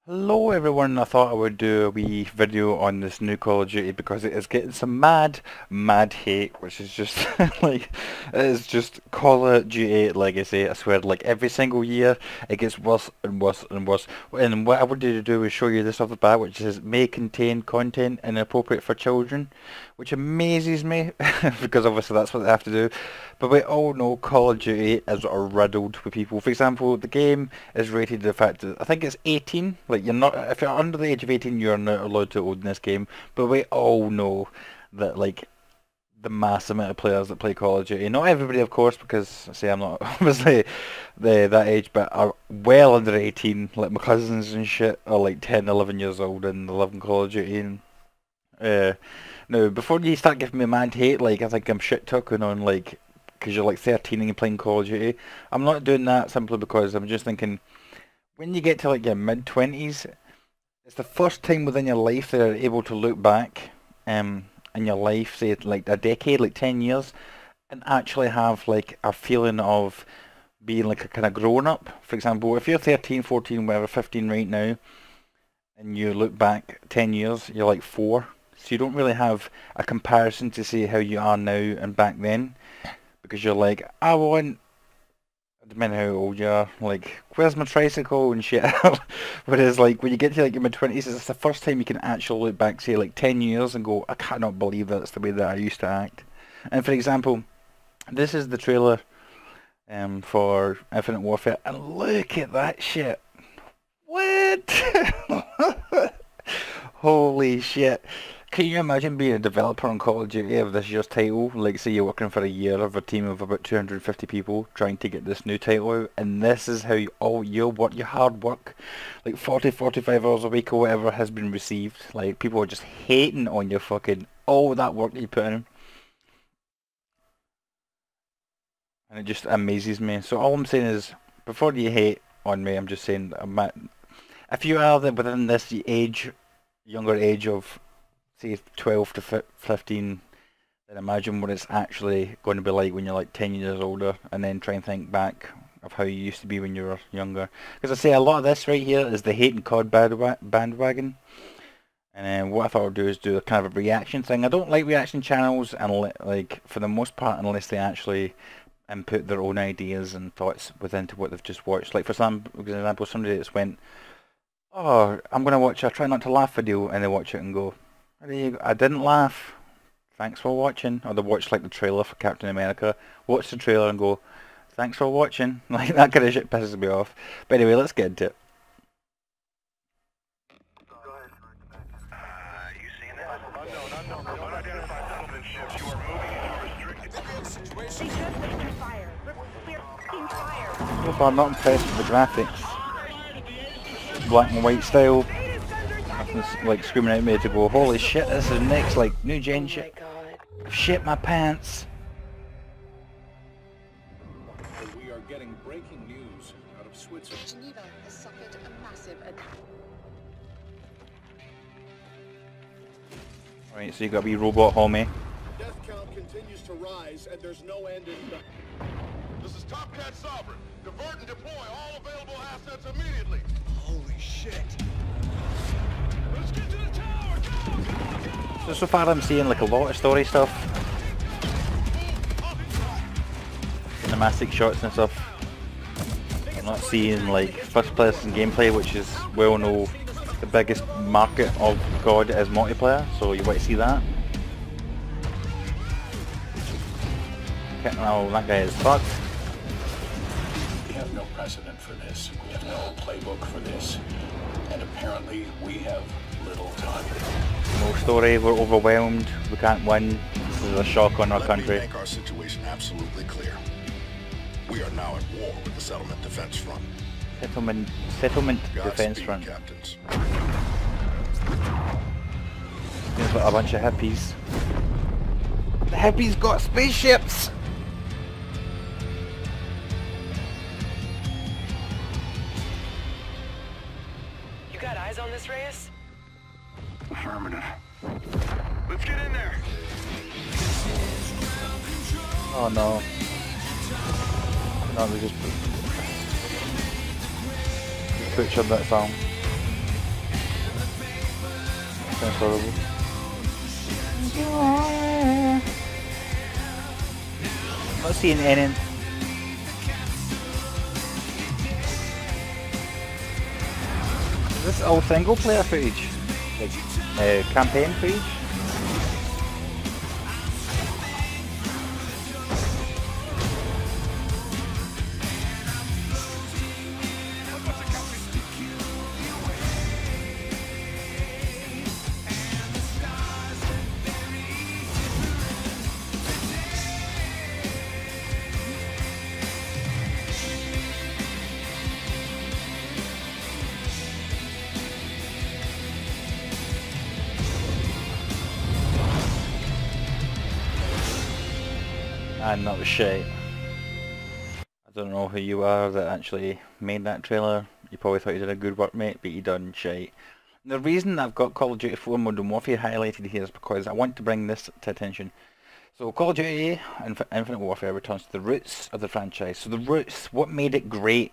Hello everyone, I thought I would do a wee video on this new Call of Duty because it is getting some mad hate, which is just like, it is just Call of Duty Legacy. I swear, like every single year it gets worse and worse and worse. And what I wanted to do is show you this off the bat, which is may contain content inappropriate for children, which amazes me because obviously that's what they have to do. But we all know Call of Duty is riddled with people. For example, the game is rated the fact that I think it's 18. Like you're not, if you're under the age of 18, you're not allowed to own this game. But we all know that like the mass amount of players that play Call of Duty, not everybody of course, because say I'm not obviously that age, but are well under 18. Like my cousins and shit are like 10, 11 years old and they love Call of Duty. And, uh, now before you start giving me mad hate, like I think I'm shit talking on like because you're like 13 and you're playing Call of Duty. I'm not doing that simply because I'm just thinking when you get to like your mid-20s, it's the first time within your life that you're able to look back in your life, say like a decade, like 10 years, and actually have like a feeling of being like a kind of grown up. For example, if you're 13, 14, whatever, 15 right now, and you look back 10 years, you're like 4. So you don't really have a comparison to see how you are now and back then because you're like, I want, depending how old you are, like, where's my tricycle and shit. Whereas, like, when you get to like your mid-20s, it's the first time you can actually look back, say, like 10 years and go, I cannot believe that's the way that I used to act. And for example, this is the trailer for Infinite Warfare, and look at that shit. What? Holy shit. Can you imagine being a developer on Call of Duty of this year's title? Like, say you're working for a year of a team of about 250 people trying to get this new title out, and this is how all your work, your hard work, like 40, 45 hours a week or whatever, has been received. Like, people are just hating on your fucking, all that work that you put in. And it just amazes me. So all I'm saying is, before you hate on me, I'm just saying, if you are within this age, younger age of say 12 to 15, then imagine what it's actually going to be like when you're like 10 years older, and then try and think back of how you used to be when you were younger. Because I say a lot of this right here is the hate and COD bandwagon. And what I thought I'd do is do a kind of a reaction thing. I don't like reaction channels, and like for the most part, unless they actually input their own ideas and thoughts within to what they've just watched. Like for example, somebody that's went, oh, I'm going to watch a try not to laugh video, and they watch it and go, there you go. I didn't laugh. Thanks for watching. Or they watch like the trailer for Captain America, watch the trailer and go, thanks for watching. Like that kind of shit pisses me off. But anyway, let's get into it. You seen that? Unknown. Unidentified settlement ships. You are moving into restricted. They just opened fire. We're fucking fire. So far, not impressed with the graphics. Black and white style. Nothing's like screaming at me to go, holy shit, this is next like new gen shit. Shit my pants. We are getting breaking news out of Switzerland. Geneva has suffered a massive Right, so you got a wee robot homie. Death count continues to rise, and there's no end in sight. This is Top Cat Sovereign. Divert and deploy all available assets immediately. Holy shit! Let's get to the tower. Go! So far I'm seeing like a lot of story stuff. Cinematic shots and stuff. I'm not seeing like first person gameplay, which is well known the biggest market of COD is multiplayer, so you want to see that. Oh, that guy is fucked. We have no precedent for this. We have no playbook for this. And apparently, we have little time. No story, we're overwhelmed, we can't win. This is a shock on our Let me country. make our situation absolutely clear. We are now at war with the Settlement Defense Front. Settlement Defense Godspeed, Front. Captains. Seems like a bunch of hippies. The hippies got spaceships! You got eyes on this, Reyes? Affirmative. Let's get in there. Oh no. No, they just butchered that song. Sounds horrible. Not seeing any. Is this all single player footage? Like campaign footage? And that was shit. I don't know who you are that actually made that trailer. You probably thought you did a good work, mate, but you done shite. The reason I've got Call of Duty 4 Modern Warfare highlighted here is because I want to bring this to attention. So Call of Duty Infinite Warfare returns to the roots of the franchise. So the roots, what made it great,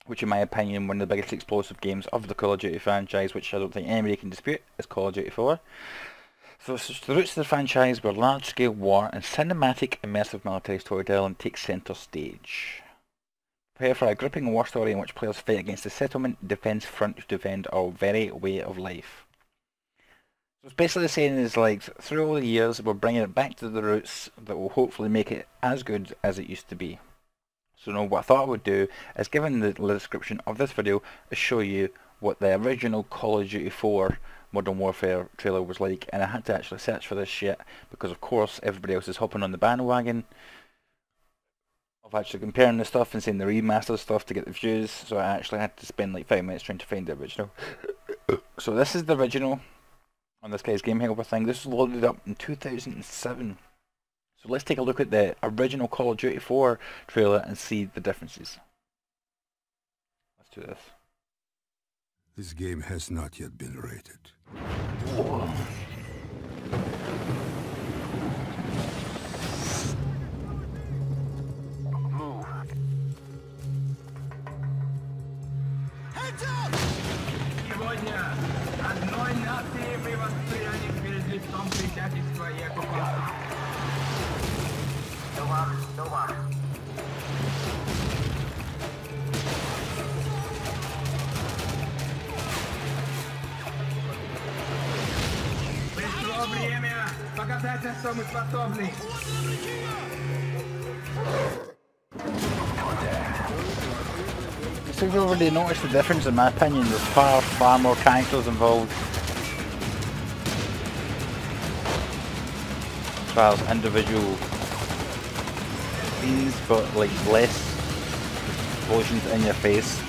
which in my opinion one of the biggest explosive games of the Call of Duty franchise, which I don't think anybody can dispute, is Call of Duty 4. So the roots of the franchise were large-scale war and cinematic immersive military storytelling takes centre stage. Prepare for a gripping war story in which players fight against the settlement defence front to defend our very way of life. So it's basically saying is like, through all the years we're bringing it back to the roots that will hopefully make it as good as it used to be. So now what I thought I would do is, given the description of this video, is show you what the original Call of Duty 4 Modern Warfare trailer was like, and I had to actually search for this shit because of course everybody else is hopping on the bandwagon of actually comparing the stuff and saying the remastered stuff to get the views, so I actually had to spend like 5 minutes trying to find the original. So this is the original on this guy's Game Helper thing. This was loaded up in 2007. So let's take a look at the original Call of Duty 4 trailer and see the differences. Let's do this. This game has not yet been rated. Whoa. Move. Сегодня одной нации мы восприняли перед лицом предательства и оккупации. Товар. Пришло время показать, на что мы способны. So you've already noticed the difference in my opinion. There's far more characters involved as far as individual scenes, but like less explosions in your face.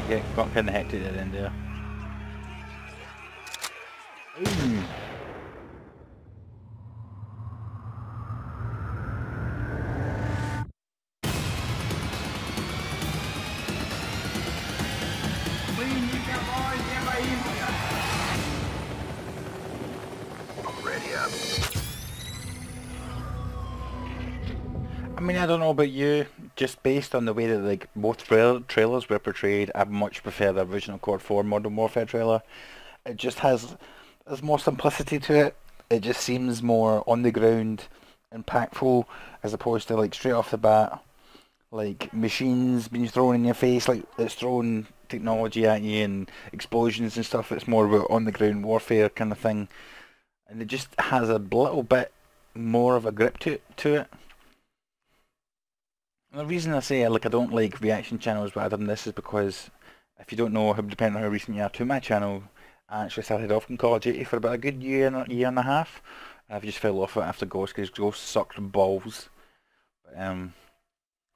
Yeah, got kinda hectic at the end there. Ooh. Мы никого не боимся. Ready up. I mean, I don't know about you, just based on the way that like both trailers were portrayed, I much prefer the original COD 4 Modern Warfare trailer. It just there's more simplicity to it. It just seems more on the ground, impactful, as opposed to like straight off the bat, like machines being thrown in your face, like it's throwing technology at you and explosions and stuff. It's more about on the ground warfare kind of thing, and it just has a little bit more of a grip to it. And the reason I say like I don't like reaction channels rather than this is because, if you don't know, depending on how recent you are to my channel, I actually started off in Call of Duty for about a good year and a half. I've just fell off it after Ghost because Ghost sucked balls. But,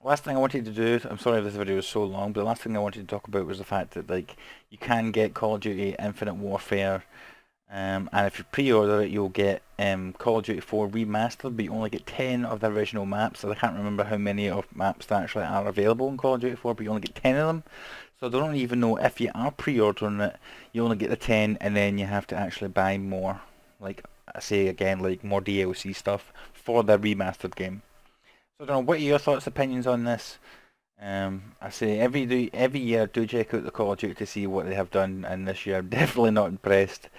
last thing I wanted to do, I'm sorry if this video is so long, but the last thing I wanted to talk about was the fact that like you can get Call of Duty Infinite Warfare, and if you pre-order it you'll get Call of Duty 4 Remastered, but you only get 10 of the original maps. So I can't remember how many of maps that actually are available in Call of Duty 4, but you only get 10 of them. So I don't even know if you are pre-ordering it, you only get the 10 and then you have to actually buy more, like I say again, like more DLC stuff for the remastered game. So I don't know, what are your thoughts, opinions on this? I say every year do check out the Call of Duty to see what they have done, and this year I'm definitely not impressed.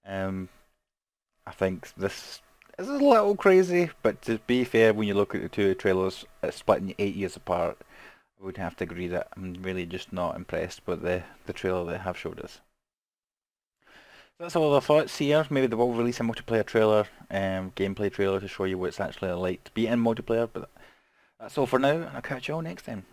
I think this is a little crazy, but to be fair, when you look at the two trailers splitting 8 years apart, I would have to agree that I'm really just not impressed with the trailer they have showed us. So that's all the thoughts here. Maybe they will release a multiplayer trailer, gameplay trailer to show you what it's actually like to be in multiplayer, but that's all for now, and I'll catch you all next time.